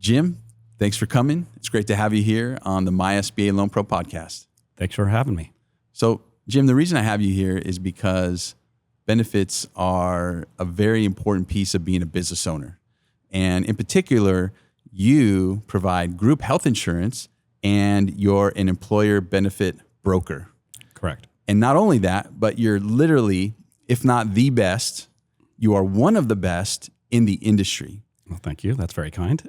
Jim, thanks for coming. It's great to have you here on the My SBA Loan Pro podcast. Thanks for having me. So, Jim, the reason I have you here is because benefits are a very important piece of being a business owner. And in particular, you provide group health insurance and you're an employer benefit broker. Correct. And not only that, but you're literally, if not the best, you are one of the best in the industry. Well, thank you. That's very kind.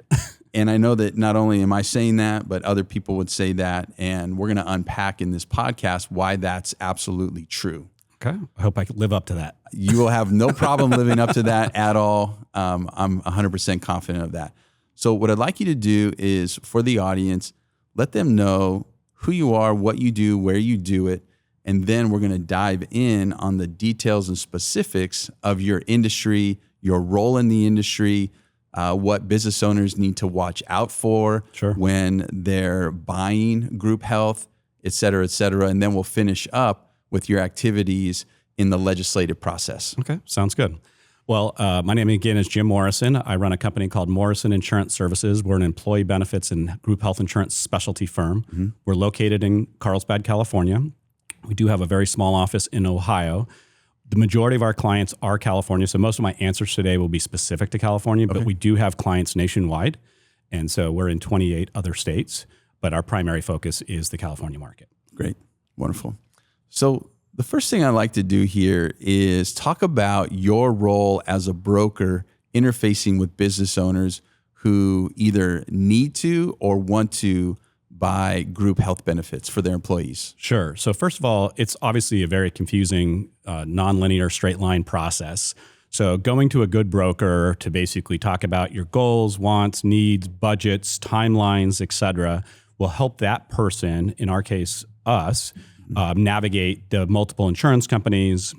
And I know that not only am I saying that, but other people would say that. And we're going to unpack in this podcast why that's absolutely true. Okay. I hope I can live up to that. You will have no problem living up to that at all. I'm 100% confident of that. So what I'd like you to do is, for the audience, let them know who you are, what you do, where you do it, and then we're going to dive in on the details and specifics of your industry, your role in the industry, what business owners need to watch out for when they're buying group health, et cetera, and then we'll finish up with your activities in the legislative process. Okay, sounds good. Well, my name again is Jim Morrison. I run a company called Morrison Insurance Services. We're an employee benefits and group health insurance specialty firm. Mm-hmm. We're located in Carlsbad, California. We do have a very small office in Ohio. The majority of our clients are California, so most of my answers today will be specific to California, but we do have clients nationwide, and so we're in 28 other states, but our primary focus is the California market. Great. Wonderful. So the first thing I'd like to do here is talk about your role as a broker interfacing with business owners who either need to or want to buy group health benefits for their employees. Sure. So first of all, it's obviously a very confusing, nonlinear straight line process. So going to a good broker to basically talk about your goals, wants, needs, budgets, timelines, et cetera, will help that person, in our case, us, navigate the multiple insurance companies.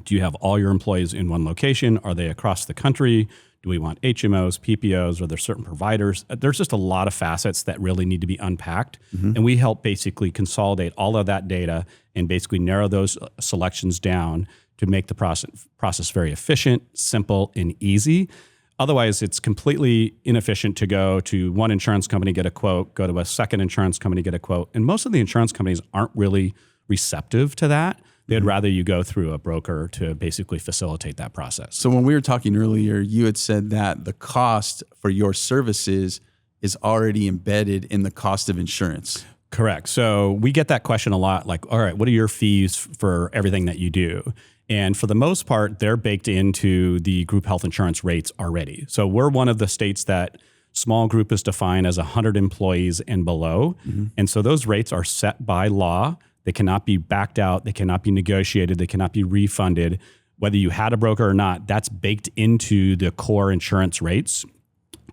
Do you have all your employees in one location? Are they across the country? Do we want HMOs, PPOs? Are there certain providers? There's just a lot of facets that really need to be unpacked. Mm-hmm. And we help basically consolidate all of that data and basically narrow those selections down to make the process very efficient, simple, and easy. Otherwise, it's completely inefficient to go to one insurance company, get a quote, go to a second insurance company, get a quote. And most of the insurance companies aren't really receptive to that. They'd rather you go through a broker to basically facilitate that process. So when we were talking earlier, you had said that the cost for your services is already embedded in the cost of insurance. Correct. So we get that question a lot, like, all right, what are your fees for everything that you do? And for the most part, they're baked into the group health insurance rates already. So we're one of the states that small group is defined as 100 employees and below. Mm-hmm. And so those rates are set by law. They cannot be backed out. They cannot be negotiated. They cannot be refunded. Whether you had a broker or not, that's baked into the core insurance rates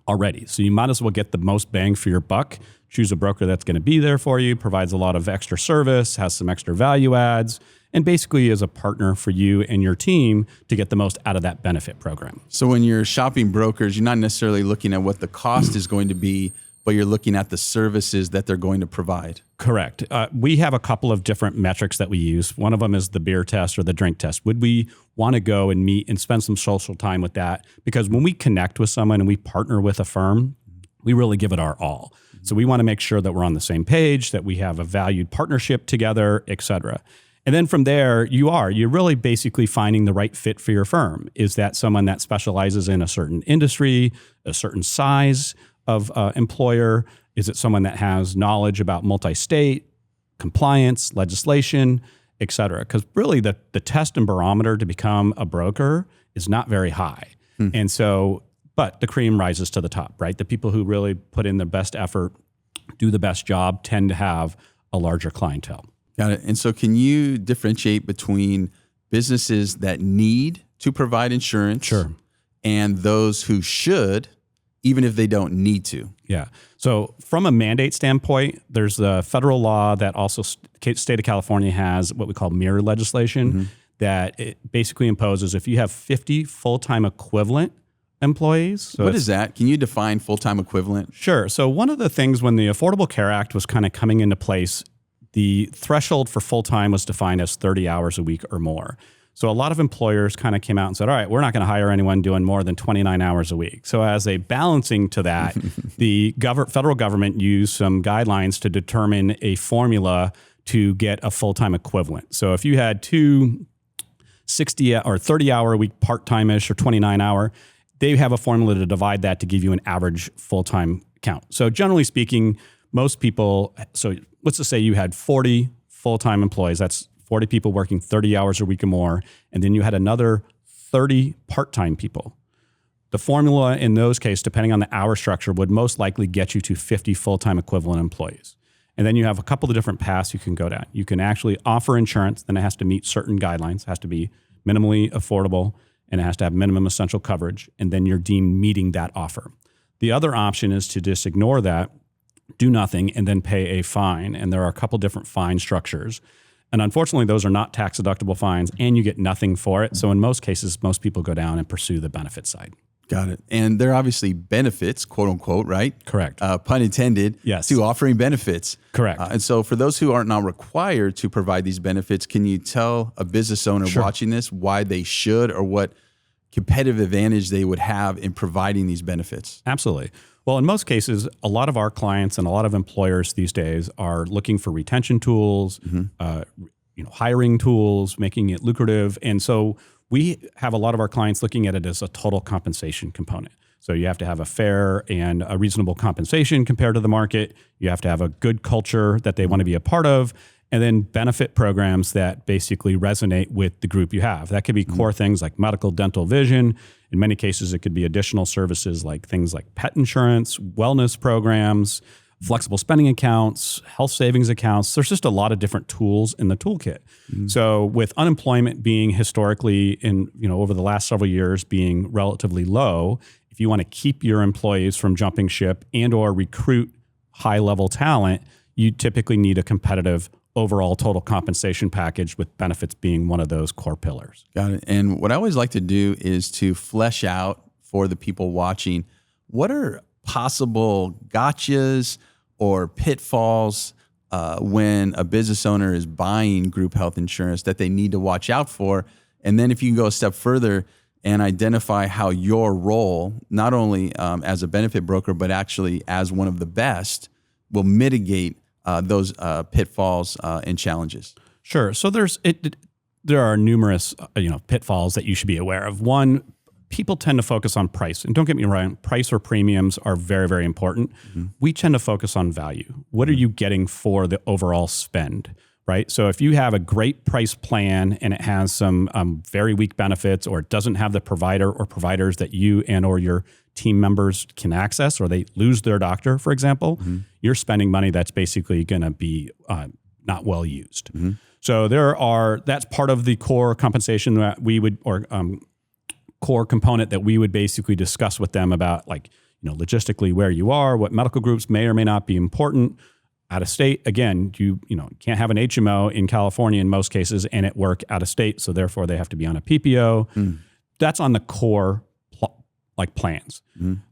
already. So you might as well get the most bang for your buck. Choose a broker that's going to be there for you, provides a lot of extra service, has some extra value adds, and basically is a partner for you and your team to get the most out of that benefit program. So when you're shopping brokers, you're not necessarily looking at what the cost is going to be, but you're looking at the services that they're going to provide. Correct. We have a couple of different metrics that we use. One of them is the beer test or the drink test. Would we want to go and meet and spend some social time with that? Because when we connect with someone and we partner with a firm, we really give it our all. So we want to make sure that we're on the same page, that we have a valued partnership together, et cetera. And then from there, you're really basically finding the right fit for your firm. Is that someone that specializes in a certain industry, a certain size of employer? Is it someone that has knowledge about multi-state, compliance, legislation, et cetera? Because really the test and barometer to become a broker is not very high. And so, but the cream rises to the top, right? The people who really put in their best effort, do the best job, tend to have a larger clientele. Got it. And so can you differentiate between businesses that need to provide insurance and those who should, even if they don't need to? Yeah. So from a mandate standpoint, there's the federal law that also state of California has what we call mirror legislation that it basically imposes if you have 50 full-time equivalent employees. So what is that? Can you define full-time equivalent? Sure. So one of the things when the Affordable Care Act was kind of coming into place, the threshold for full-time was defined as 30 hours a week or more. So a lot of employers kind of came out and said, all right, we're not going to hire anyone doing more than 29 hours a week. So as a balancing to that, the federal government used some guidelines to determine a formula to get a full-time equivalent. So if you had two 60 or 30-hour a week part-time-ish or 29-hour, they have a formula to divide that to give you an average full-time count. So generally speaking, most people, so let's just say you had 40 full-time employees. That's 40 people working 30 hours a week or more. And then you had another 30 part-time people. The formula in those cases, depending on the hour structure, would most likely get you to 50 full-time equivalent employees. And then you have a couple of different paths you can go down. You can actually offer insurance, then it has to meet certain guidelines. It has to be minimally affordable, and it has to have minimum essential coverage, and then you're deemed meeting that offer. The other option is to just ignore that, do nothing, and then pay a fine. And there are a couple different fine structures. And unfortunately, those are not tax-deductible fines, and you get nothing for it. So in most cases, most people go down and pursue the benefit side. Got it. And there are obviously benefits, quote unquote, right? Correct. Pun intended, yes, to offering benefits. Correct. And so for those who are not required to provide these benefits, can you tell a business owner watching this why they should, or what competitive advantage they would have in providing these benefits? Absolutely. Well, in most cases, a lot of our clients and a lot of employers these days are looking for retention tools, hiring tools, making it lucrative. And so we have a lot of our clients looking at it as a total compensation component. So you have to have a fair and a reasonable compensation compared to the market. You have to have a good culture that they want to be a part of, and then benefit programs that basically resonate with the group you have. That could be core things like medical, dental, vision. In many cases, it could be additional services like things like pet insurance, wellness programs, flexible spending accounts, health savings accounts. There's just a lot of different tools in the toolkit. So with unemployment being historically over the last several years being relatively low, if you want to keep your employees from jumping ship and or recruit high-level talent, you typically need a competitive overall total compensation package, with benefits being one of those core pillars. Got it. And what I always like to do is to flesh out for the people watching, what are possible gotchas or pitfalls when a business owner is buying group health insurance that they need to watch out for? And then if you can go a step further and identify how your role, not only as a benefit broker, but actually as one of the best, will mitigate those pitfalls and challenges. Sure. So there are numerous pitfalls that you should be aware of. One, people tend to focus on price. And don't get me wrong, price or premiums are very, very important. We tend to focus on value. What are you getting for the overall spend, right? So if you have a great price plan and it has some very weak benefits, or it doesn't have the provider or providers that you and or your team members can access, or they lose their doctor, for example, you're spending money that's basically going to be not well used. So that's part of the core compensation that we would, or core component that we would basically discuss with them about, logistically where you are, what medical groups may or may not be important. Out of state, again, you can't have an HMO in California in most cases and it work out of state, so therefore they have to be on a PPO. That's on the core plans.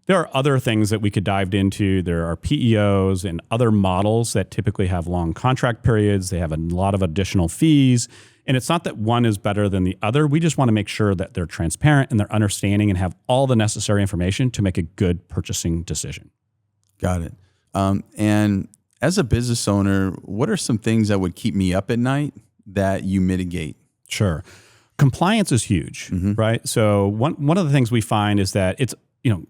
There are other things that we could dive into. There are PEOs and other models that typically have long contract periods. They have a lot of additional fees. And it's not that one is better than the other. We just want to make sure that they're transparent and they're understanding and have all the necessary information to make a good purchasing decision. Got it. And as a business owner, what are some things that would keep me up at night that you mitigate? Sure. Compliance is huge, right? So one of the things we find is that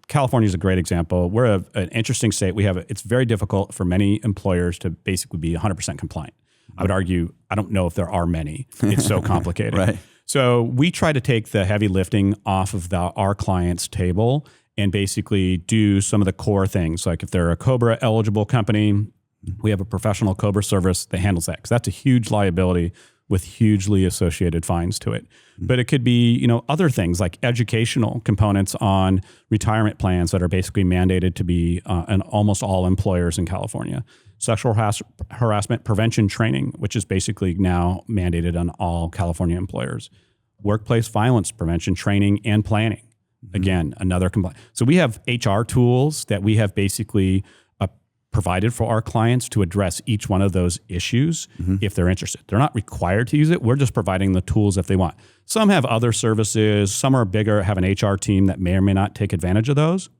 California is a great example. We're an interesting state. It's very difficult for many employers to basically be 100% compliant. I would argue, I don't know if there are many. It's so complicated. Right. So we try to take the heavy lifting off of our clients' table and basically do some of the core things. Like if they're a COBRA eligible company, we have a professional COBRA service that handles that, because that's a huge liability with hugely associated fines to it. But it could be, other things like educational components on retirement plans that are basically mandated to be in almost all employers in California. Sexual harassment prevention training, which is basically now mandated on all California employers. Workplace violence prevention training and planning. Again, another compliance. So we have HR tools that we have basically provided for our clients to address each one of those issues if they're interested. They're not required to use it. We're just providing the tools if they want. Some have other services. Some are bigger, have an HR team that may or may not take advantage of those.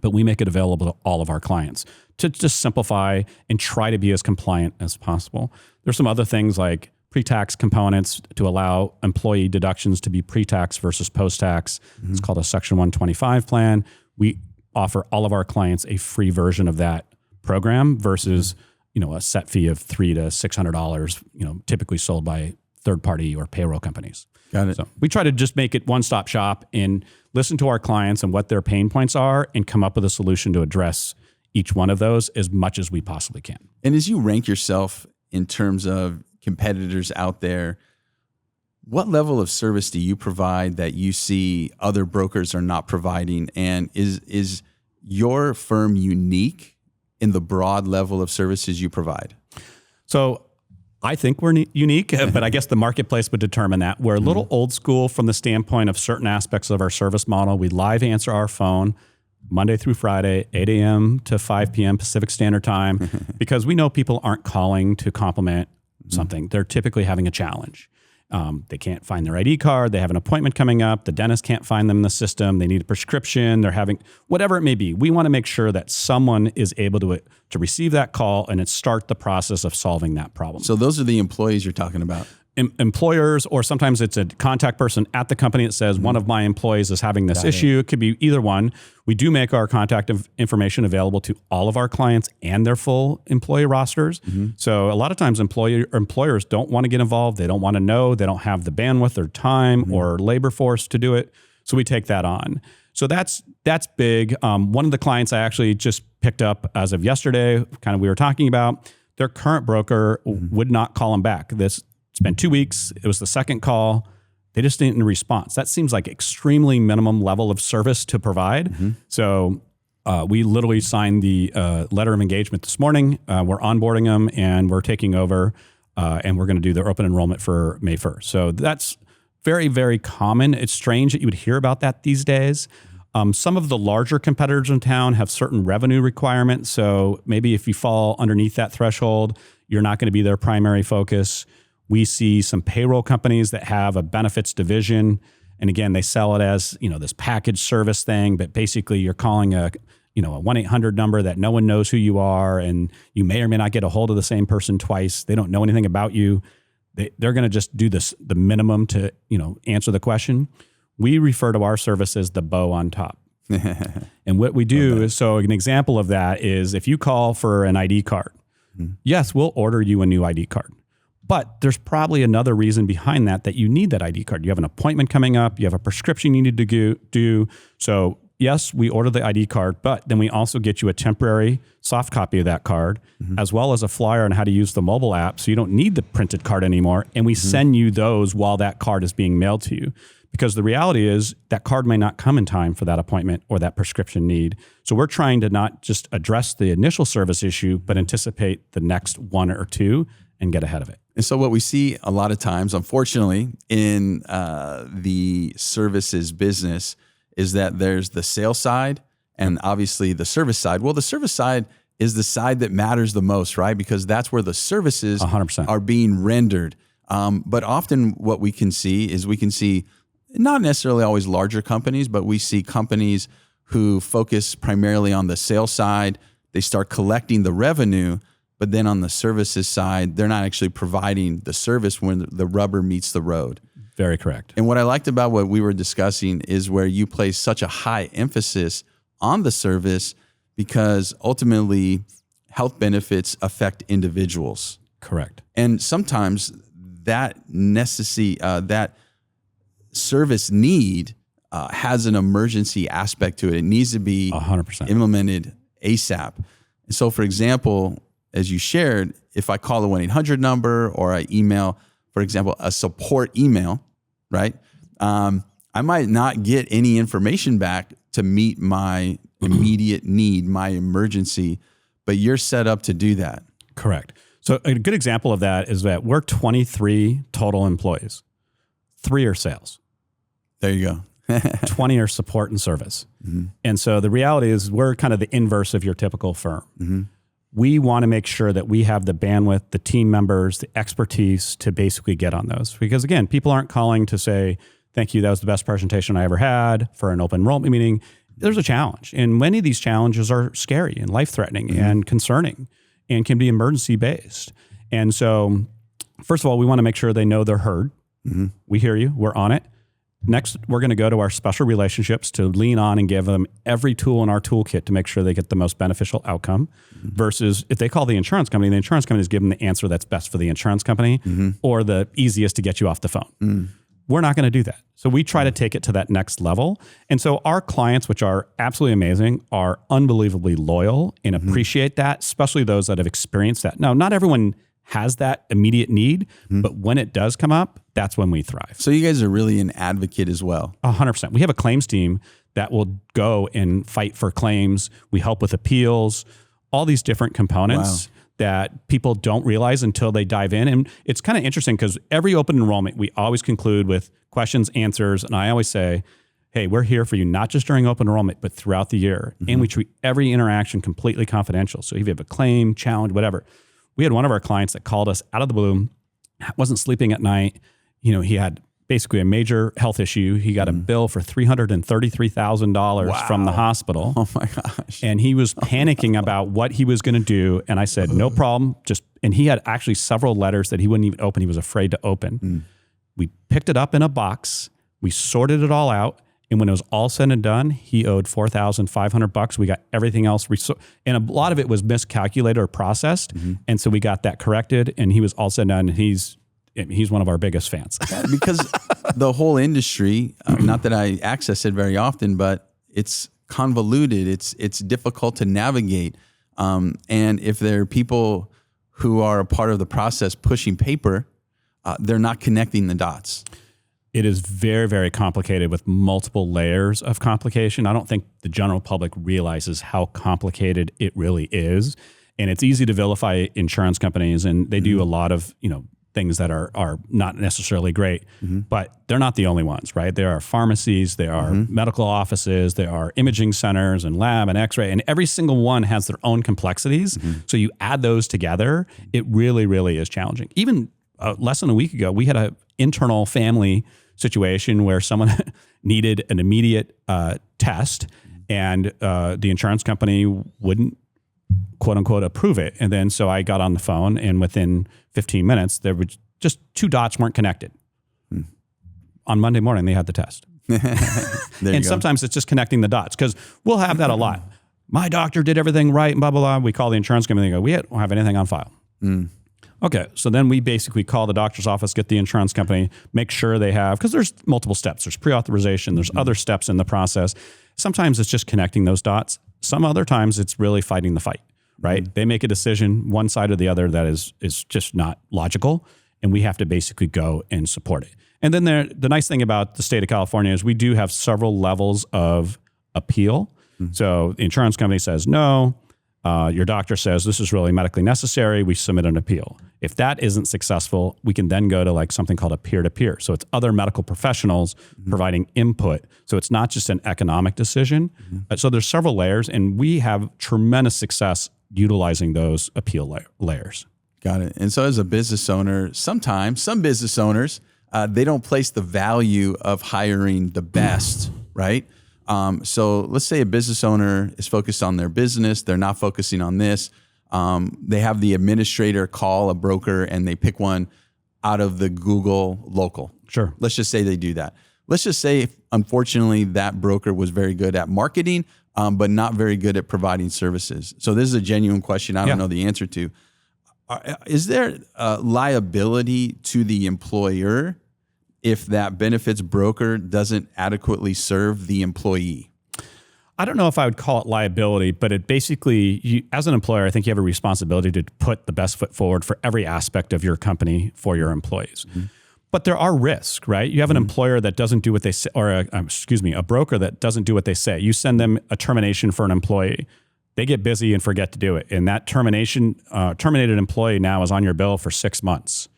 But we make it available to all of our clients to just simplify and try to be as compliant as possible. There's some other things like pre-tax components to allow employee deductions to be pre-tax versus post-tax. It's called a Section 125 plan. We offer all of our clients a free version of that program versus a set fee of $300 to $600, typically sold by third-party or payroll companies. Got it. So we try to just make it one-stop shop and listen to our clients and what their pain points are and come up with a solution to address each one of those as much as we possibly can. And as you rank yourself in terms of competitors out there, what level of service do you provide that you see other brokers are not providing? And is your firm unique in the broad level of services you provide? So I think we're unique, but I guess the marketplace would determine that. We're a little old school from the standpoint of certain aspects of our service model. We live answer our phone Monday through Friday, 8 a.m. to 5 p.m. Pacific Standard Time, because we know people aren't calling to compliment something. They're typically having a challenge. They can't find their ID card. They have an appointment coming up. The dentist can't find them in the system. They need a prescription. They're having whatever it may be. We want to make sure that someone is able to receive that call and start the process of solving that problem. So those are the employees you're talking about. Employers, or sometimes it's a contact person at the company that says one of my employees is having this issue. It could be either one. We do make our contact information available to all of our clients and their full employee rosters. So a lot of times employers don't want to get involved. They don't want to know. They don't have the bandwidth or time or labor force to do it. So we take that on. So that's big. One of the clients I actually just picked up as of yesterday, kind of we were talking about, their current broker would not call them back. It's been 2 weeks. It was the second call. They just didn't respond. That seems like extremely minimum level of service to provide. So we literally signed the letter of engagement this morning. We're onboarding them and we're taking over and we're going to do their open enrollment for May 1st. So that's very, very common. It's strange that you would hear about that these days. Some of the larger competitors in town have certain revenue requirements. So maybe if you fall underneath that threshold, you're not going to be their primary focus. We see some payroll companies that have a benefits division. And again, they sell it as, this package service thing, but basically you're calling a 1-800 number that no one knows who you are. And you may or may not get a hold of the same person twice. They don't know anything about you. They're going to just do the minimum to, answer the question. We refer to our service as the bow on top. And what we do is, so an example of that is if you call for an ID card, yes, we'll order you a new ID card. But there's probably another reason behind that you need that ID card. You have an appointment coming up. You have a prescription you need to do. So yes, we order the ID card, but then we also get you a temporary soft copy of that card, as well as a flyer on how to use the mobile app. So you don't need the printed card anymore. And we send you those while that card is being mailed to you. Because the reality is that card may not come in time for that appointment or that prescription need. So we're trying to not just address the initial service issue, but anticipate the next one or two and get ahead of it. And so what we see a lot of times, unfortunately, in the services business is that there's the sales side and obviously the service side. Well, the service side is the side that matters the most, right? Because that's where the services 100%. Are being rendered. But often what we can see not necessarily always larger companies, but we see companies who focus primarily on the sales side. They start collecting the revenue, but then on the services side, they're not actually providing the service when the rubber meets the road. Very correct. And what I liked about what we were discussing is where you place such a high emphasis on the service because ultimately health benefits affect individuals. Correct. And sometimes that that service need has an emergency aspect to it. It needs to be 100% implemented ASAP. And so, for example, as you shared, if I call a 1-800 number or I email, for example, a support email, right? I might not get any information back to meet my immediate need, my emergency, but you're set up to do that. Correct. So a good example of that is that we're 23 total employees. 3 are sales. There you go. 20 are support and service. And so the reality is we're kind of the inverse of your typical firm. we want to make sure that we have the bandwidth, the team members, the expertise to basically get on those. Because again, people aren't calling to say, thank you, that was the best presentation I ever had for an open enrollment meeting. There's a challenge. And many of these challenges are scary and life-threatening and concerning and can be emergency-based. And so, first of all, we want to make sure they know they're heard. We hear you. We're on it. Next, we're going to go to our special relationships to lean on and give them every tool in our toolkit to make sure they get the most beneficial outcome. Versus if they call the insurance company is giving them the answer that's best for the insurance company or the easiest to get you off the phone. We're not going to do that. So we try to take it to that next level. And so our clients, which are absolutely amazing, are unbelievably loyal and appreciate that, especially those that have experienced that. Now, not everyone has that immediate need, but when it does come up, that's when we thrive. So you guys are really an advocate as well. 100%. We have a claims team that will go and fight for claims. We help with appeals, all these different components that people don't realize until they dive in. And it's kind of interesting because every open enrollment, we always conclude with questions, answers. And I always say, hey, we're here for you, not just during open enrollment, but throughout the year. And we treat every interaction completely confidential. So if you have a claim, challenge, whatever. We had one of our clients that called us out of the blue, wasn't sleeping at night. You know, he had basically a major health issue. He got a bill for $333,000 from the hospital. Oh my gosh. And he was panicking about what he was going to do. And I said, no problem. And he had actually several letters that he wouldn't even open. He was afraid to open. We picked it up in a box. We sorted it all out. And when it was all said and done, he owed $4,500. We got everything else. And a lot of it was miscalculated or processed. And so we got that corrected and he was all said and done. And he's one of our biggest fans. Because the whole industry, not that I access it very often, but it's convoluted. It's difficult to navigate. And if there are people who are a part of the process pushing paper, they're not connecting the dots. It is very, very complicated with multiple layers of complication. I don't think the general public realizes how complicated it really is. And it's easy to vilify insurance companies, and they do a lot of, things that are not necessarily great, but they're not the only ones, right? There are pharmacies, there are medical offices, there are imaging centers and lab and x-ray, and every single one has their own complexities. So you add those together, it really, really is challenging. Even less than a week ago, we had an internal family situation where someone needed an immediate test and the insurance company wouldn't, quote unquote, approve it. And then so I got on the phone and within 15 minutes, there were just two dots weren't connected. On Monday morning, they had the test. And sometimes it's just connecting the dots because we'll have that a lot. My doctor did everything right and blah, blah, blah. We call the insurance company and they go, we don't have anything on file. Okay, so then we basically call the doctor's office, get the insurance company, make sure they have, because there's multiple steps. There's pre-authorization, there's other steps in the process. Sometimes it's just connecting those dots. Some other times it's really fighting the fight, right? They make a decision, one side or the other, that is just not logical, and we have to basically go and support it. And then the nice thing about the state of California is we do have several levels of appeal. So the insurance company says no. Your doctor says this is really medically necessary. We submit an appeal. If that isn't successful, we can then go to like something called a peer-to-peer. So it's other medical professionals providing input. So it's not just an economic decision. So there's several layers, and we have tremendous success utilizing those appeal layers. Got it. And so as a business owner, sometimes some business owners, they don't place the value of hiring the best, right? So let's say a business owner is focused on their business. They're not focusing on this. They have the administrator call a broker and they pick one out of the Google local. Sure. Let's just say they do that. Let's just say, unfortunately, that broker was very good at marketing, but not very good at providing services. So this is a genuine question I don't know the answer to. Is there liability to the employer if that benefits broker doesn't adequately serve the employee? I don't know if I would call it liability, but it basically, as an employer, I think you have a responsibility to put the best foot forward for every aspect of your company for your employees. But there are risks, right? You have an employer that doesn't do what they say, or a broker that doesn't do what they say. You send them a termination for an employee. They get busy and forget to do it. And that terminated employee now is on your bill for 6 months.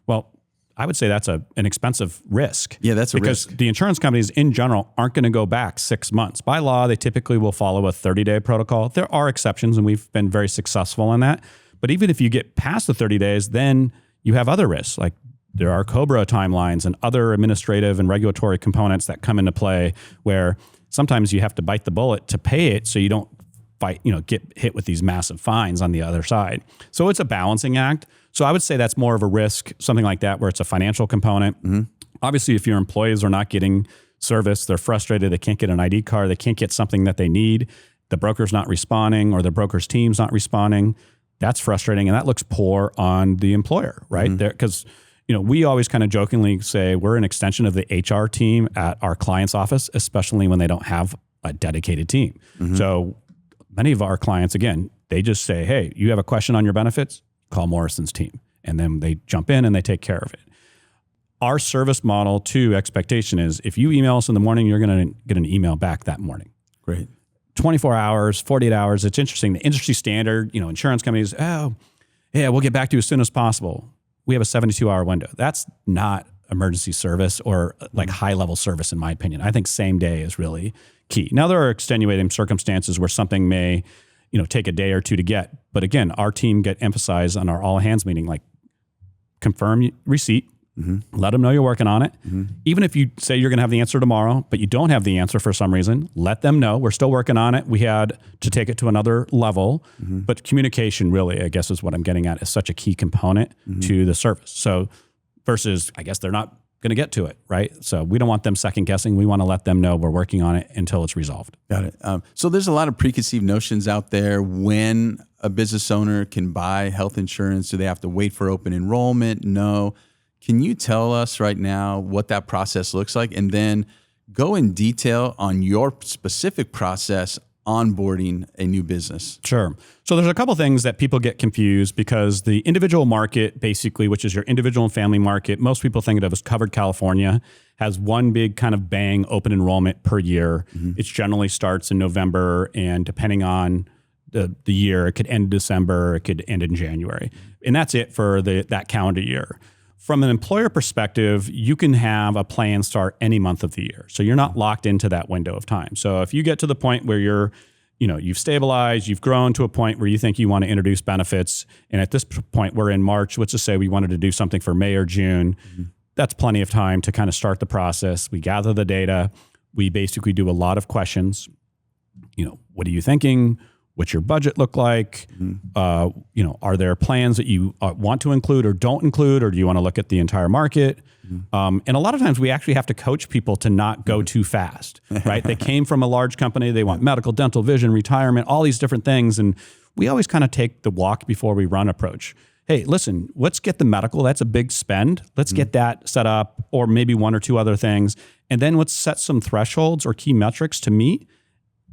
Well, I would say that's an expensive risk. Yeah, that's a because risk. the insurance companies in general aren't going to go back 6 months. By law, they typically will follow a 30-day protocol. There are exceptions, and we've been very successful in that. But even if you get past the 30 days, then you have other risks. Like there are COBRA timelines and other administrative and regulatory components that come into play where sometimes you have to bite the bullet to pay it so you don't get hit with these massive fines on the other side. So it's a balancing act. So I would say that's more of a risk, something like that, where it's a financial component. Mm-hmm. Obviously, if your employees are not getting service, they're frustrated, they can't get an ID card, they can't get something that they need, the broker's not responding or the broker's team's not responding, that's frustrating. And that looks poor on the employer, right? Because we always kind of jokingly say we're an extension of the HR team at our client's office, especially when they don't have a dedicated team. Mm-hmm. So many of our clients, again, they just say, hey, you have a question on your benefits? Call Morrison's team. And then they jump in and they take care of it. Our service model to expectation is if you email us in the morning, you're going to get an email back that morning. Great. 24 hours, 48 hours. It's interesting. The industry standard, insurance companies, we'll get back to you as soon as possible. We have a 72-hour window. That's not emergency service or like high-level service, in my opinion. I think same day is really key. Now, there are extenuating circumstances where something may, take a day or two to get. But again, our team get emphasized on our all-hands meeting, like confirm receipt, let them know you're working on it. Even if you say you're going to have the answer tomorrow, but you don't have the answer for some reason, let them know we're still working on it. We had to take it to another level, but communication really, I guess is what I'm getting at, is such a key component to the service. So versus, I guess they're not going to get to it, right? So we don't want them second guessing. We want to let them know we're working on it until it's resolved. Got it. So there's a lot of preconceived notions out there when a business owner can buy health insurance. Do they have to wait for open enrollment? No. Can you tell us right now what that process looks like, and then go in detail on your specific process onboarding a new business? Sure. So there's a couple things that people get confused because the individual market, basically, which is your individual and family market, most people think of as covered California, has one big kind of bang open enrollment per year. It generally starts in November, and depending on the year, it could end in December, it could end in January. And that's it for that calendar year. From an employer perspective, you can have a plan start any month of the year. So you're not locked into that window of time. So if you get to the point where you've stabilized, you've grown to a point where you think you want to introduce benefits, and at this point we're in March, let's just say we wanted to do something for May or June, that's plenty of time to kind of start the process. We gather the data. We basically do a lot of questions. What are you thinking? What's your budget look like? Are there plans that you want to include or don't include, or do you want to look at the entire market? And a lot of times we actually have to coach people to not go too fast, right? They came from a large company. They want medical, dental, vision, retirement, all these different things. And we always kind of take the walk before we run approach. Hey, listen, let's get the medical. That's a big spend. Let's get that set up, or maybe one or two other things. And then let's set some thresholds or key metrics to meet.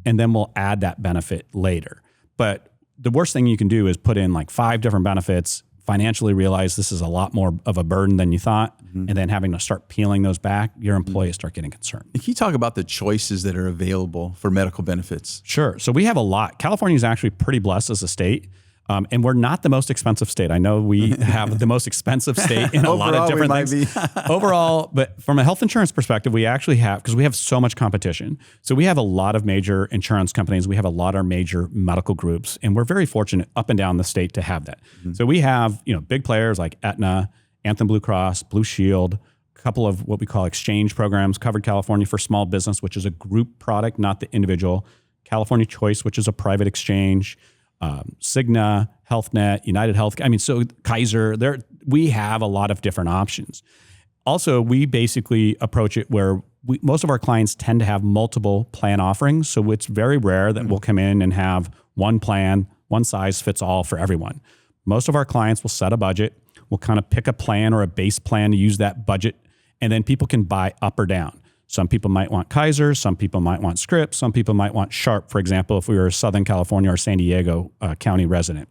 And then we'll add that benefit later. But the worst thing you can do is put in like 5 different benefits, financially realize this is a lot more of a burden than you thought, and then having to start peeling those back, your employees start getting concerned. Can you talk about the choices that are available for medical benefits? Sure. So we have a lot. California is actually pretty blessed as a state. And we're not the most expensive state. I know we have the most expensive state in a lot of different things. Overall, but from a health insurance perspective, we actually have, because we have so much competition. So we have a lot of major insurance companies. We have a lot of major medical groups, and we're very fortunate up and down the state to have that. So we have, big players like Aetna, Anthem Blue Cross, Blue Shield, a couple of what we call exchange programs, Covered California for Small Business, which is a group product, not the individual, California Choice, which is a private exchange, Cigna, HealthNet, United Health. So Kaiser, we have a lot of different options. Also, we basically approach it where most of our clients tend to have multiple plan offerings. So it's very rare that we'll come in and have one plan, one size fits all for everyone. Most of our clients will set a budget. We'll kind of pick a plan or a base plan to use that budget, and then people can buy up or down. Some people might want Kaiser, some people might want Scripps, some people might want Sharp, for example, if we were a Southern California or San Diego County resident.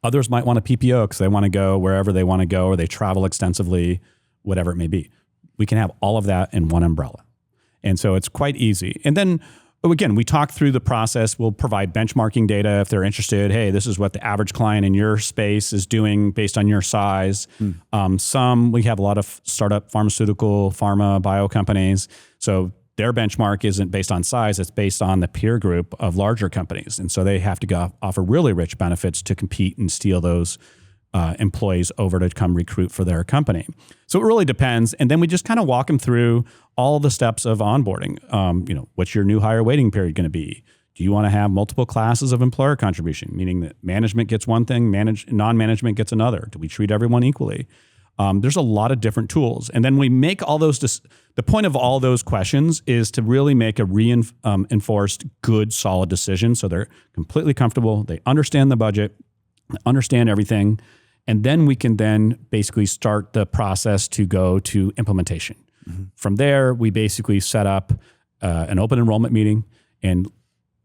Others might want a PPO because they want to go wherever they want to go, or they travel extensively, whatever it may be. We can have all of that in one umbrella. And so it's quite easy. And then again, we talk through the process. We'll provide benchmarking data if they're interested. Hey, this is what the average client in your space is doing based on your size. We have a lot of startup pharmaceutical, pharma, bio companies. So their benchmark isn't based on size, it's based on the peer group of larger companies. And so they have to offer really rich benefits to compete and steal those employees over to come recruit for their company. So it really depends. And then we just kind of walk them through all the steps of onboarding. What's your new hire waiting period going to be? Do you want to have multiple classes of employer contribution, meaning that management gets one thing, non-management gets another? Do we treat everyone equally? There's a lot of different tools. And then we make all those, the point of all those questions is to really make a reinforced, good, solid decision. So they're completely comfortable. They understand the budget, understand everything. And then we can then basically start the process to go to implementation. From there, we basically set up an open enrollment meeting, and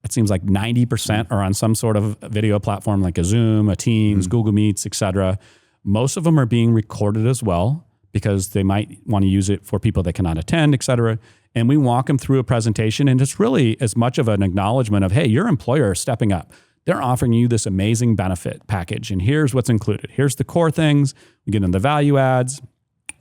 it seems like 90% are on some sort of video platform like a Zoom, a Teams, Google Meets, et cetera. Most of them are being recorded as well because they might want to use it for people that cannot attend, et cetera. And we walk them through a presentation, and it's really as much of an acknowledgement of, hey, your employer is stepping up. They're offering you this amazing benefit package, and here's what's included. Here's the core things. We get into the value adds.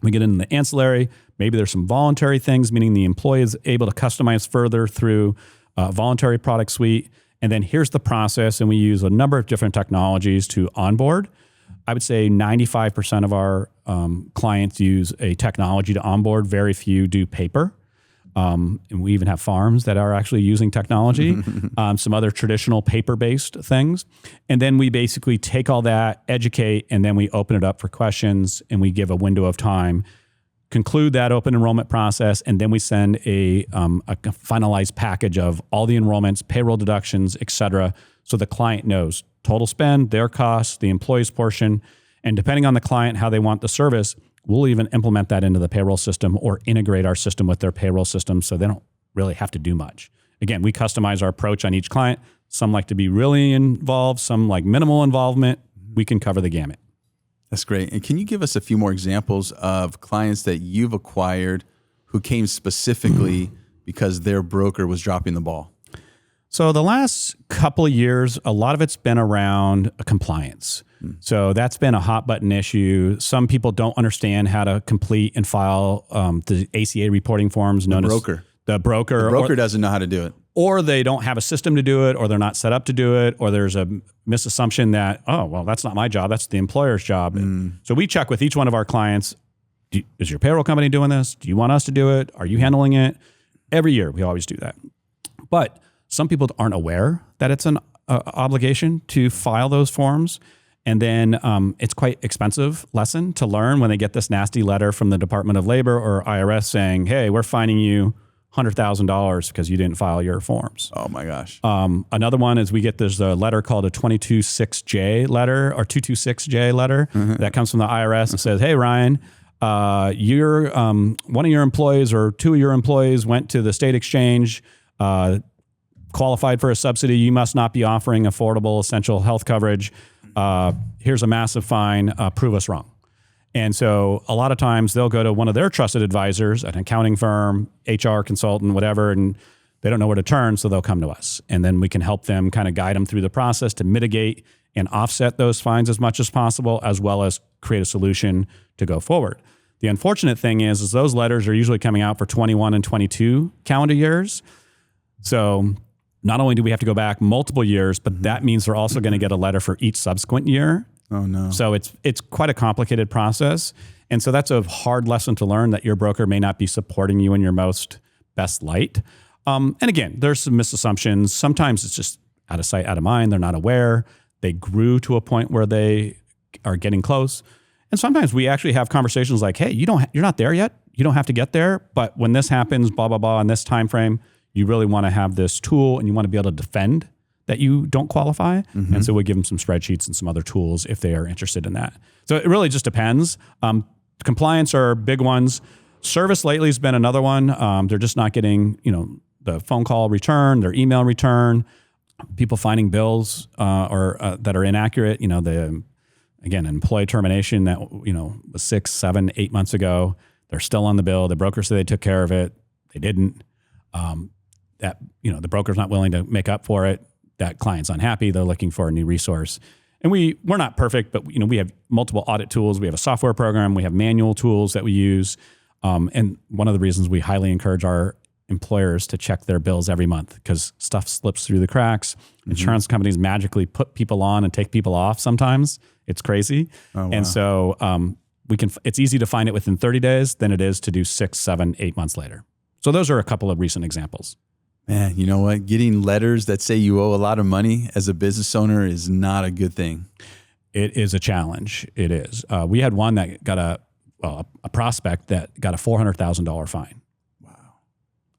We get into the ancillary. Maybe there's some voluntary things, meaning the employee is able to customize further through a voluntary product suite. And then here's the process, and we use a number of different technologies to onboard. I would say 95% of our clients use a technology to onboard. Very few do paper. And we even have farms that are actually using technology, some other traditional paper-based things. And then we basically take all that, educate, and then we open it up for questions, and we give a window of time, conclude that open enrollment process, and then we send a finalized package of all the enrollments, payroll deductions, et cetera, so the client knows total spend, their costs, the employee's portion, and depending on the client, how they want the service, we'll even implement that into the payroll system or integrate our system with their payroll system so they don't really have to do much. Again, we customize our approach on each client. Some like to be really involved, some like minimal involvement. We can cover the gamut. That's great. And can you give us a few more examples of clients that you've acquired who came specifically because their broker was dropping the ball? So the last couple of years, a lot of it's been around compliance. So that's been a hot button issue. Some people don't understand how to complete and file the ACA reporting forms. The broker. The broker doesn't know how to do it. Or they don't have a system to do it, or they're not set up to do it, or there's a misassumption that, oh, well, that's not my job. That's the employer's job. So we check with each one of our clients. Is your payroll company doing this? Do you want us to do it? Are you handling it? Every year, we always do that. But some people aren't aware that it's an obligation to file those forms. And then it's quite expensive lesson to learn when they get this nasty letter from the Department of Labor or IRS saying, hey, we're fining you $100,000 because you didn't file your forms. Oh my gosh. Another one is we get this letter called a 226J letter or 226J letter that comes from the IRS and says, hey, Ryan, you're one of your employees or two of your employees went to the state exchange, qualified for a subsidy. You must not be offering affordable essential health coverage. Here's a massive fine. Prove us wrong. And so a lot of times they'll go to one of their trusted advisors, an accounting firm, HR consultant, whatever, and they don't know where to turn, so they'll come to us. And then we can help them kind of guide them through the process to mitigate and offset those fines as much as possible, as well as create a solution to go forward. The unfortunate thing is those letters are usually coming out for 21 and 22 calendar years. So not only do we have to go back multiple years, but that means they're also going to get a letter for each subsequent year. Oh no. So it's quite a complicated process. And so that's a hard lesson to learn, that your broker may not be supporting you in your most best light. And again, there's some misassumptions. Sometimes it's just out of sight, out of mind. They're not aware. They grew to a point where they are getting close. And sometimes we actually have conversations like, hey, you're not there yet. You don't have to get there. But when this happens, blah, blah, blah, in this time frame, you really want to have this tool and you want to be able to defend that you don't qualify. And so we give them some spreadsheets and some other tools if they are interested in that. So it really just depends. Compliance are big ones. Service lately has been another one. They're just not getting, the phone call return, their email return, people finding bills or that are inaccurate. Again, employee termination that, was 6, 7, 8 months ago. They're still on the bill. The broker said they took care of it. They didn't. that, the broker's not willing to make up for it. That client's unhappy. They're looking for a new resource. And we're not perfect, but we have multiple audit tools. We have a software program. We have manual tools that we use. And one of the reasons we highly encourage our employers to check their bills every month, because stuff slips through the cracks. Insurance companies magically put people on and take people off sometimes. It's crazy. Oh, wow. And so it's easy to find it within 30 days than it is to do 6, 7, 8 months later. So those are a couple of recent examples. Man, you know what? Getting letters that say you owe a lot of money as a business owner is not a good thing. It is a challenge. It is. We had one that got a prospect that got a $400,000 fine. Wow.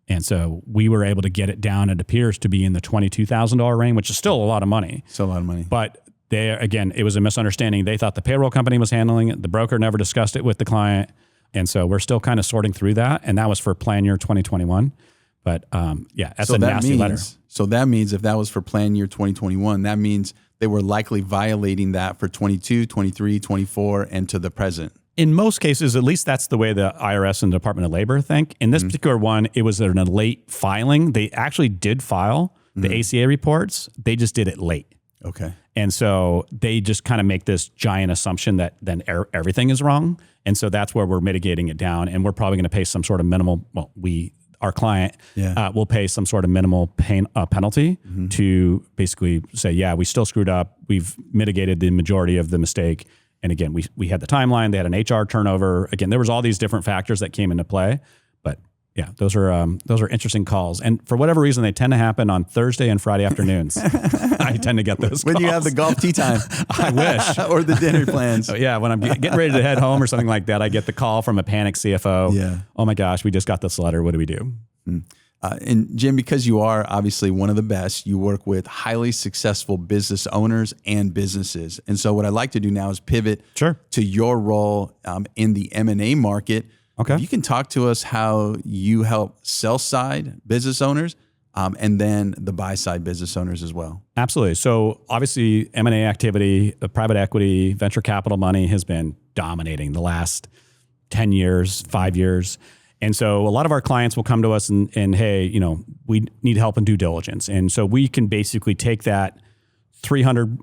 And so we were able to get it down, it appears to be in the $22,000 range, which is still a lot of money. Still a lot of money. But again, it was a misunderstanding. They thought the payroll company was handling it. The broker never discussed it with the client. And so we're still kind of sorting through that. And that was for plan year 2021. But that's a nasty letter. So that means if that was for plan year 2021, that means they were likely violating that for 22, 23, 24, and to the present. In most cases, at least that's the way the IRS and the Department of Labor think. In this particular one, it was a late filing. They actually did file the ACA reports. They just did it late. Okay. And so they just kind of make this giant assumption that then everything is wrong. And so that's where we're mitigating it down. And we're probably going to pay some sort of minimal, our client will pay some sort of minimal penalty to basically say, yeah, we still screwed up. We've mitigated the majority of the mistake. And again, we had the timeline. They had an HR turnover. Again, there was all these different factors that came into play. But yeah, those are interesting calls. And for whatever reason, they tend to happen on Thursday and Friday afternoons. I tend to get those when calls. you have the golf tee time. I wish. Or the dinner plans. So yeah, when I'm getting ready to head home or something like that, I get the call from a panicked CFO. Yeah. Oh my gosh, we just got this letter. What do we do? And Jim, because you are obviously one of the best, you work with highly successful business owners and businesses. And so what I'd like to do now is pivot to your role in the M&A market. Okay. If you can talk to us how you help sell-side business owners and then the buy-side business owners as well. Absolutely. So obviously M&A activity, private equity, venture capital money has been dominating the last 10 years, 5 years. And so a lot of our clients will come to us and hey, we need help in due diligence. And so we can basically take that 300,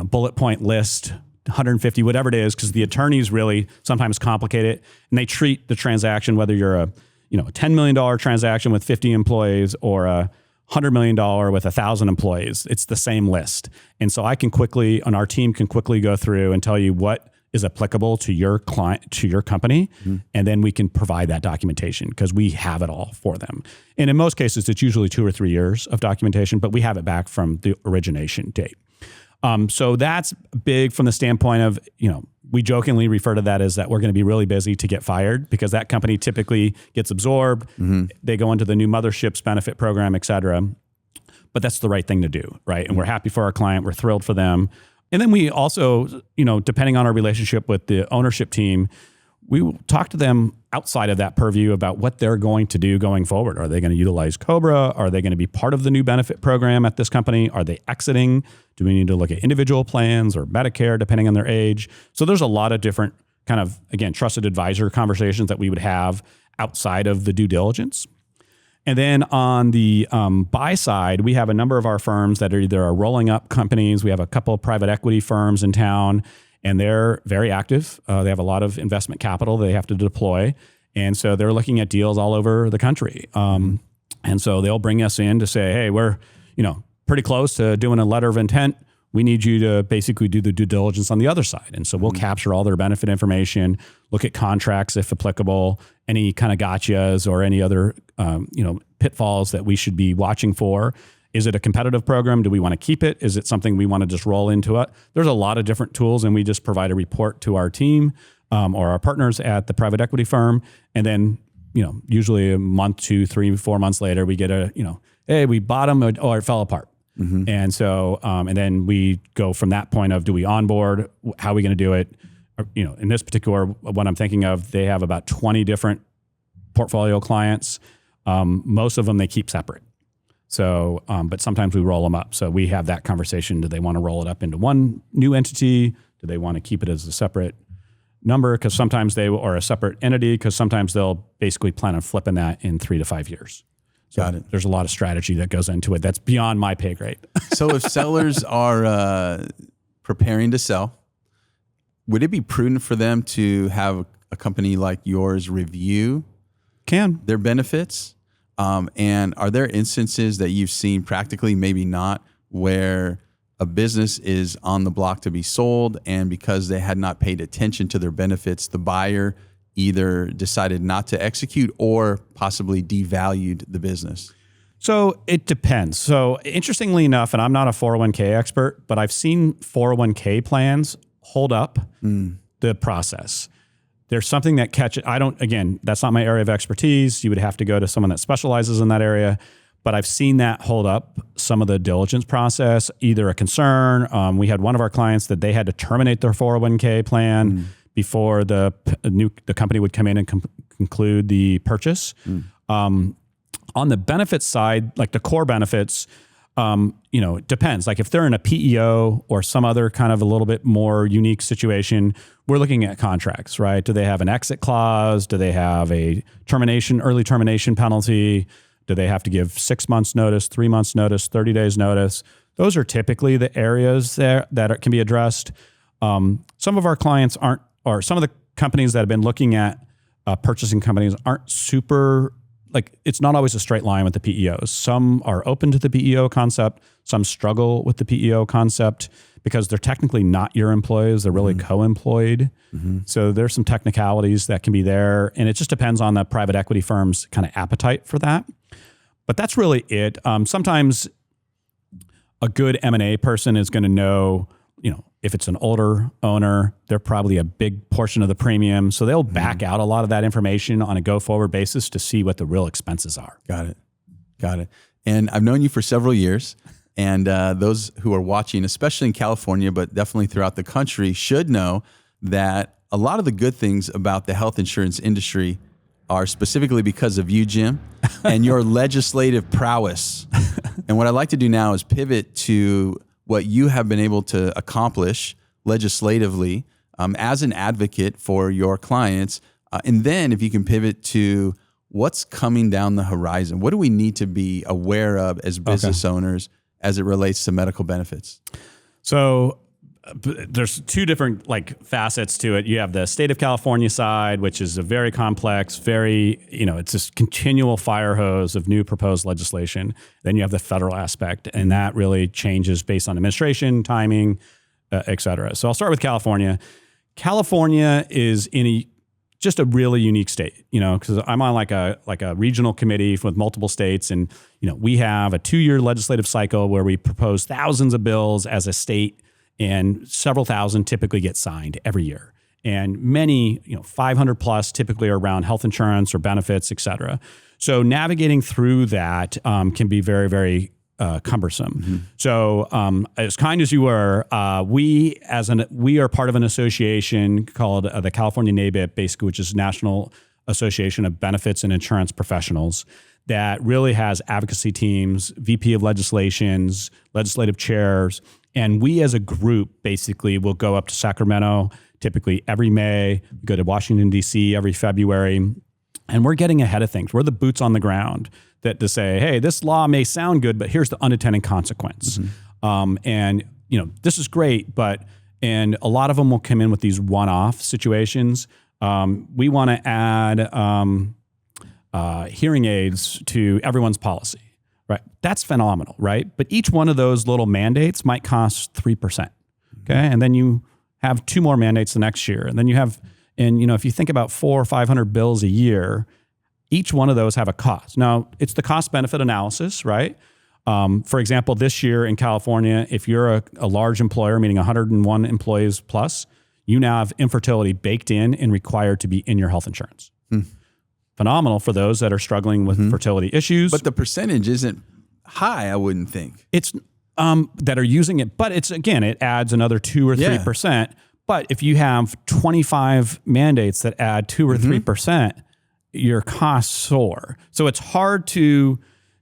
bullet point list, 150, whatever it is, because the attorneys really sometimes complicate it, and they treat the transaction, whether you're a $10 million transaction with 50 employees or a $100 million with 1,000 employees. It's the same list. And so and our team can quickly go through and tell you what is applicable to your client, to your company. And then we can provide that documentation because we have it all for them. And in most cases, it's usually 2 or 3 years of documentation, but we have it back from the origination date. So that's big from the standpoint of, we jokingly refer to that as that we're going to be really busy to get fired because that company typically gets absorbed. They go into the new mothership's benefit program, et cetera. But that's the right thing to do, right? And we're happy for our client. We're thrilled for them. And then we also, depending on our relationship with the ownership team, we will talk to them outside of that purview about what they're going to do going forward. Are they going to utilize COBRA? Are they going to be part of the new benefit program at this company? Are they exiting? Do we need to look at individual plans or Medicare, depending on their age? So there's a lot of different kind of, again, trusted advisor conversations that we would have outside of the due diligence. And then on the buy side, we have a number of our firms that are either rolling up companies. We have a couple of private equity firms in town, and they're very active. They have a lot of investment capital they have to deploy. And so they're looking at deals all over the country. And so they'll bring us in to say, hey, we're pretty close to doing a letter of intent. We need you to basically do the due diligence on the other side. And so we'll capture all their benefit information, look at contracts if applicable, any kind of gotchas or any other pitfalls that we should be watching for. Is it a competitive program? Do we want to keep it? Is it something we want to just roll into it? There's a lot of different tools, and we just provide a report to our team or our partners at the private equity firm. And then, usually a month, 2, 3, 4 months later, we get hey, we bought them or it fell apart. And so, and then we go from that point of, do we onboard? How are we going to do it? In this particular, what I'm thinking of, they have about 20 different portfolio clients. Most of them they keep separate. So, but sometimes we roll them up. So we have that conversation. Do they want to roll it up into one new entity? Do they want to keep it as a separate number? Because sometimes or a separate entity, because sometimes they'll basically plan on flipping that in 3 to 5 years. So Got it. there's a lot of strategy that goes into it. That's beyond my pay grade. So if sellers are preparing to sell, would it be prudent for them to have a company like yours review their benefits? And are there instances that you've seen, practically maybe not, where a business is on the block to be sold, and because they had not paid attention to their benefits, the buyer either decided not to execute or possibly devalued the business? So it depends. So interestingly enough, and I'm not a 401k expert, but I've seen 401k plans hold up the process. There's something that catches, again, that's not my area of expertise. You would have to go to someone that specializes in that area. But I've seen that hold up some of the diligence process, either a concern. We had one of our clients that they had to terminate their 401k plan before the company would come in and conclude the purchase. On the benefits side, like the core benefits, it depends. Like if they're in a PEO or some other kind of a little bit more unique situation, we're looking at contracts, right? Do they have an exit clause? Do they have a early termination penalty? Do they have to give 6 months notice, 3 months notice, 30 days notice? Those are typically the areas there that can be addressed. Some of our clients aren't, or some of the companies that have been looking at purchasing companies aren't super, like it's not always a straight line with the PEOs. Some are open to the PEO concept. Some struggle with the PEO concept because they're technically not your employees. They're really co-employed. So there's some technicalities that can be there. And it just depends on the private equity firm's kind of appetite for that. But that's really it. Sometimes a good M&A person is going to know, if it's an older owner, they're probably a big portion of the premium. So they'll back out a lot of that information on a go-forward basis to see what the real expenses are. Got it. And I've known you for several years. And those who are watching, especially in California, but definitely throughout the country, should know that a lot of the good things about the health insurance industry are specifically because of you, Jim, and your legislative prowess. And what I'd like to do now is pivot to what you have been able to accomplish legislatively as an advocate for your clients. And then if you can pivot to what's coming down the horizon, what do we need to be aware of as business owners as it relates to medical benefits? So there's two different facets to it. You have the state of California side, which is a very complex, it's this continual fire hose of new proposed legislation. Then you have the federal aspect, and that really changes based on administration, timing, et cetera. So I'll start with California. California is just a really unique state, because I'm on like a regional committee with multiple states, and we have a 2-year legislative cycle where we propose thousands of bills as a state. And several thousand typically get signed every year. And many, 500 plus typically are around health insurance or benefits, et cetera. So navigating through that can be very, very cumbersome. So as kind as you were, we are part of an association called the California NABIP, basically, which is National Association of Benefits and Insurance Professionals, that really has advocacy teams, VP of legislations, legislative chairs. And we as a group basically will go up to Sacramento typically every May, go to Washington, D.C. every February, and we're getting ahead of things. We're the boots on the ground to say, hey, this law may sound good, but here's the unintended consequence. And this is great, and a lot of them will come in with these one-off situations. We want to add hearing aids to everyone's policy. Right. That's phenomenal, right? But each one of those little mandates might cost 3%. Okay. And then you have 2 more mandates the next year. And then you have, if you think about 400 or 500 bills a year, each one of those have a cost. Now, it's the cost benefit analysis, right? For example, this year in California, if you're a large employer, meaning 101 employees plus, you now have infertility baked in and required to be in your health insurance. Phenomenal for those that are struggling with fertility issues. But the percentage isn't high, I wouldn't think. It's that are using it, but it adds another 2 or 3%. But if you have 25 mandates that add 2 or 3%, your costs soar. So it's hard to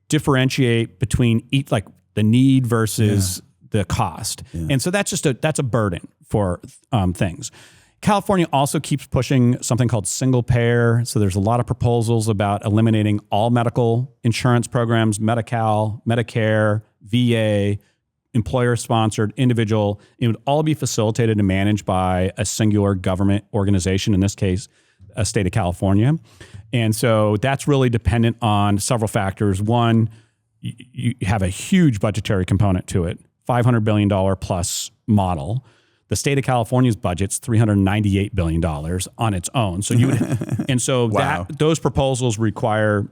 differentiate between the need versus the cost. And so that's a burden for things. California also keeps pushing something called single payer. So there's a lot of proposals about eliminating all medical insurance programs, Medi-Cal, Medicare, VA, employer-sponsored, individual. It would all be facilitated and managed by a singular government organization, in this case, a state of California. And so that's really dependent on several factors. One, you have a huge budgetary component to it, $500 billion plus model. The state of California's budget's $398 billion on its own. So you would, and so Wow. those proposals require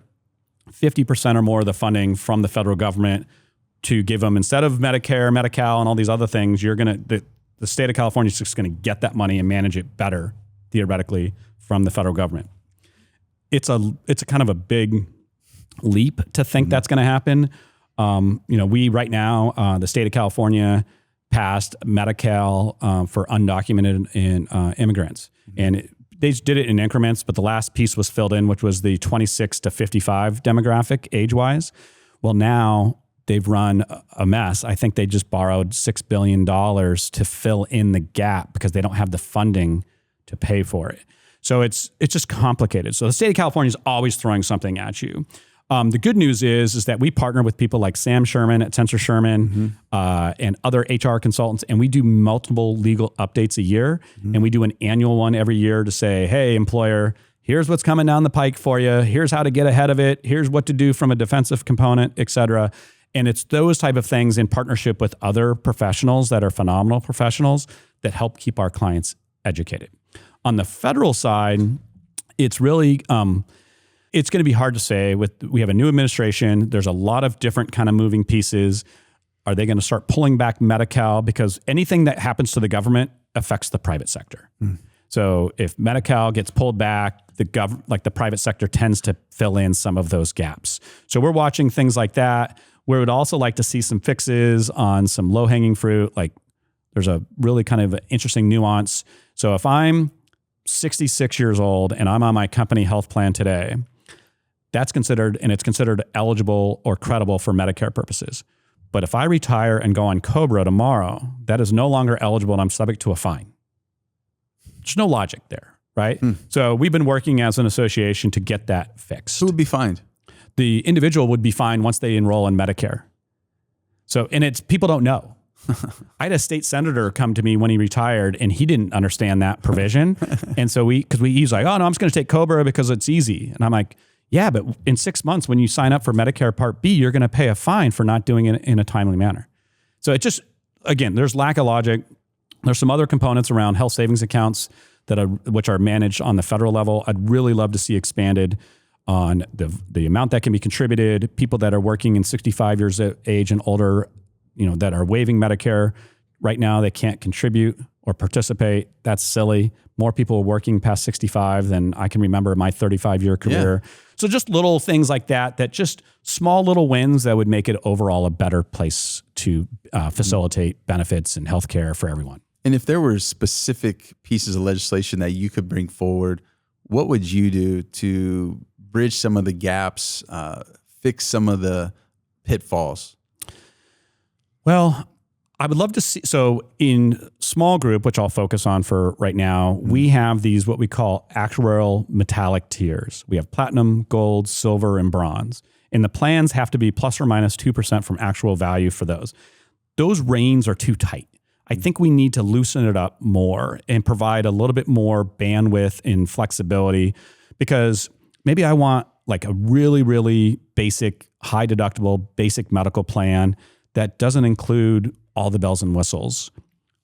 50% or more of the funding from the federal government to give them, instead of Medicare, Medi-Cal, and all these other things, the state of California is just going to get that money and manage it better, theoretically, from the federal government. It's a kind of a big leap to think that's going to happen. We right now, the state of California passed Medi-Cal for undocumented immigrants. And they did it in increments, but the last piece was filled in, which was the 26 to 55 demographic age-wise. Well, now they've run a mess. I think they just borrowed $6 billion to fill in the gap because they don't have the funding to pay for it. So it's just complicated. So the state of California is always throwing something at you. The good news is that we partner with people like Sam Sherman at Sensor Sherman and other HR consultants, and we do multiple legal updates a year, and we do an annual one every year to say, hey, employer, here's what's coming down the pike for you. Here's how to get ahead of it. Here's what to do from a defensive component, et cetera. And it's those type of things in partnership with other professionals that are phenomenal professionals that help keep our clients educated. On the federal side, it's really... it's going to be hard to say. We have a new administration. There's a lot of different kind of moving pieces. Are they going to start pulling back Medi-Cal? Because anything that happens to the government affects the private sector. So if Medi-Cal gets pulled back, the private sector tends to fill in some of those gaps. So we're watching things like that. We would also like to see some fixes on some low-hanging fruit. Like there's a really kind of interesting nuance. So if I'm 66 years old and I'm on my company health plan today, that's considered, and it's considered eligible or credible for Medicare purposes. But if I retire and go on COBRA tomorrow, that is no longer eligible and I'm subject to a fine. There's no logic there, right? So we've been working as an association to get that fixed. Who would be fined? The individual would be fined once they enroll in Medicare. So, and it's, people don't know. I had a state senator come to me when he retired and he didn't understand that provision. And so he's like, oh no, I'm just going to take COBRA because it's easy. And I'm like, yeah, but in 6 months, when you sign up for Medicare Part B, you're going to pay a fine for not doing it in a timely manner. So it just, again, there's lack of logic. There's some other components around health savings accounts which are managed on the federal level. I'd really love to see expanded on the amount that can be contributed. People that are working in 65 years of age and older, that are waiving Medicare right now, they can't contribute or participate. That's silly. More people are working past 65 than I can remember in my 35-year career. Yeah. So just little things like that just small little wins that would make it overall a better place to facilitate benefits and healthcare for everyone. And if there were specific pieces of legislation that you could bring forward, what would you do to bridge some of the gaps, fix some of the pitfalls? Well, I would love to see, so in small group, which I'll focus on for right now, we have these, what we call actuarial metallic tiers. We have platinum, gold, silver, and bronze. And the plans have to be plus or minus 2% from actual value for those. Those reins are too tight. I think we need to loosen it up more and provide a little bit more bandwidth and flexibility, because maybe I want like a really, really basic, high deductible, basic medical plan that doesn't include all the bells and whistles.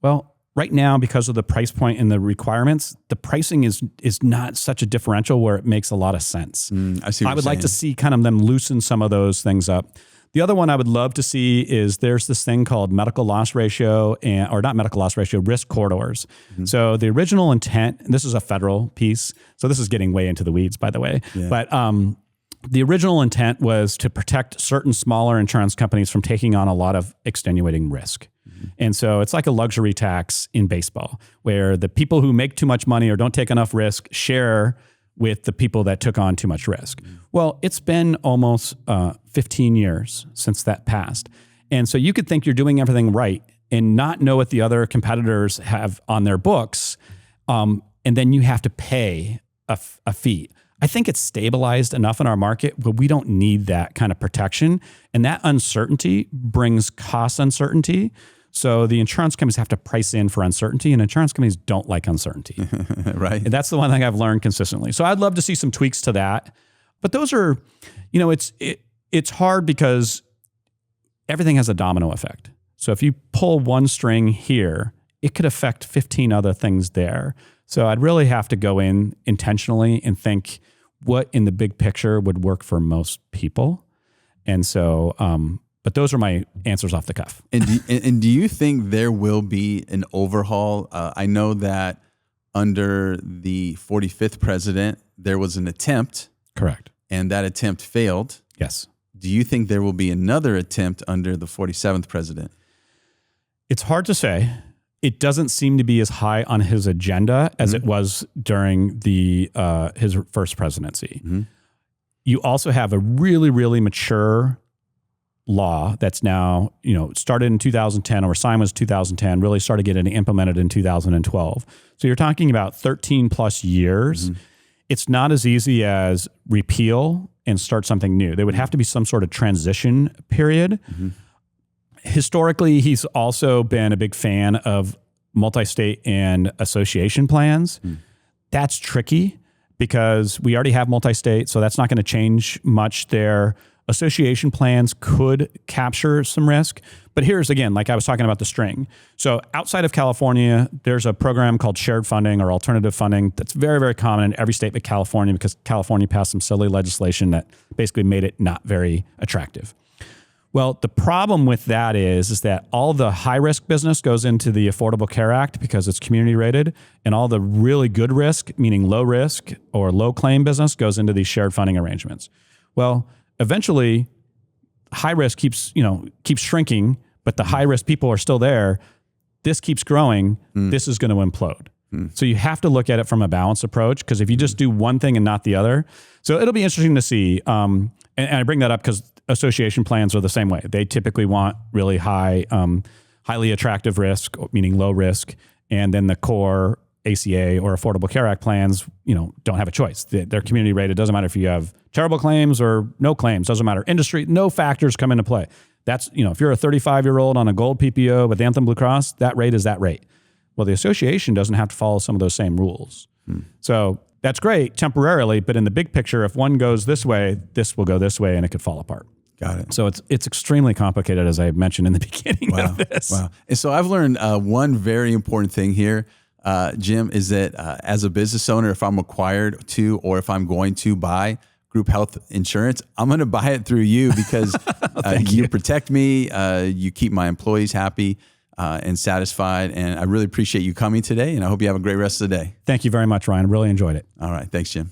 Well, right now, because of the price point and the requirements, the pricing is not such a differential where it makes a lot of sense. I would like to see kind of them loosen some of those things up. The other one I would love to see is there's this thing called medical loss ratio, or not medical loss ratio, risk corridors. So the original intent, and this is a federal piece, so this is getting way into the weeds, by the way, but the original intent was to protect certain smaller insurance companies from taking on a lot of extenuating risk. And so it's like a luxury tax in baseball, where the people who make too much money or don't take enough risk share with the people that took on too much risk. Well, it's been almost 15 years since that passed. And so you could think you're doing everything right and not know what the other competitors have on their books. And then you have to pay a fee. I think it's stabilized enough in our market, but we don't need that kind of protection. And that uncertainty brings cost uncertainty. So the insurance companies have to price in for uncertainty, and insurance companies don't like uncertainty. Right. And that's the one thing I've learned consistently. So I'd love to see some tweaks to that. But those are, it's hard because everything has a domino effect. So if you pull one string here, it could affect 15 other things there. So I'd really have to go in intentionally and think what in the big picture would work for most people. And so, but those are my answers off the cuff. And do you think there will be an overhaul? I know that under the 45th president, there was an attempt. Correct. And that attempt failed. Yes. Do you think there will be another attempt under the 47th president? It's hard to say. It doesn't seem to be as high on his agenda as it was during his first presidency. Mm-hmm. You also have a really, really mature law that's now, started in 2010 or signed was 2010, really started getting implemented in 2012. So you're talking about 13 plus years. Mm-hmm. It's not as easy as repeal and start something new. There would have to be some sort of transition period. Mm-hmm. Historically, he's also been a big fan of multi-state and association plans. That's tricky because we already have multi-state, so that's not going to change much there. Association plans could capture some risk. But here's, again, like I was talking about the string. So outside of California, there's a program called shared funding or alternative funding that's very, very common in every state but California because California passed some silly legislation that basically made it not very attractive. Well, the problem with that is that all the high-risk business goes into the Affordable Care Act because it's community rated, and all the really good risk, meaning low risk or low claim business, goes into these shared funding arrangements. Well, eventually, high risk keeps shrinking, but the high-risk people are still there. This keeps growing. This is going to implode. So you have to look at it from a balanced approach because if you just do one thing and not the other, so it'll be interesting to see. And I bring that up because association plans are the same way. They typically want really high, highly attractive risk, meaning low risk, and then the core ACA or Affordable Care Act plans, don't have a choice. They're community rated. It doesn't matter if you have terrible claims or no claims. Doesn't matter. Industry, no factors come into play. That's, if you're a 35-year-old on a gold PPO with Anthem Blue Cross, that rate is that rate. Well, the association doesn't have to follow some of those same rules. So that's great temporarily, but in the big picture, if one goes this way, this will go this way and it could fall apart. Got it. So it's extremely complicated, as I mentioned in the beginning of this. Wow. And so I've learned one very important thing here, Jim, is that as a business owner, if I'm required to or if I'm going to buy group health insurance, I'm going to buy it through you because you protect me, you keep my employees happy and satisfied. And I really appreciate you coming today, and I hope you have a great rest of the day. Thank you very much, Ryan. I really enjoyed it. All right. Thanks, Jim.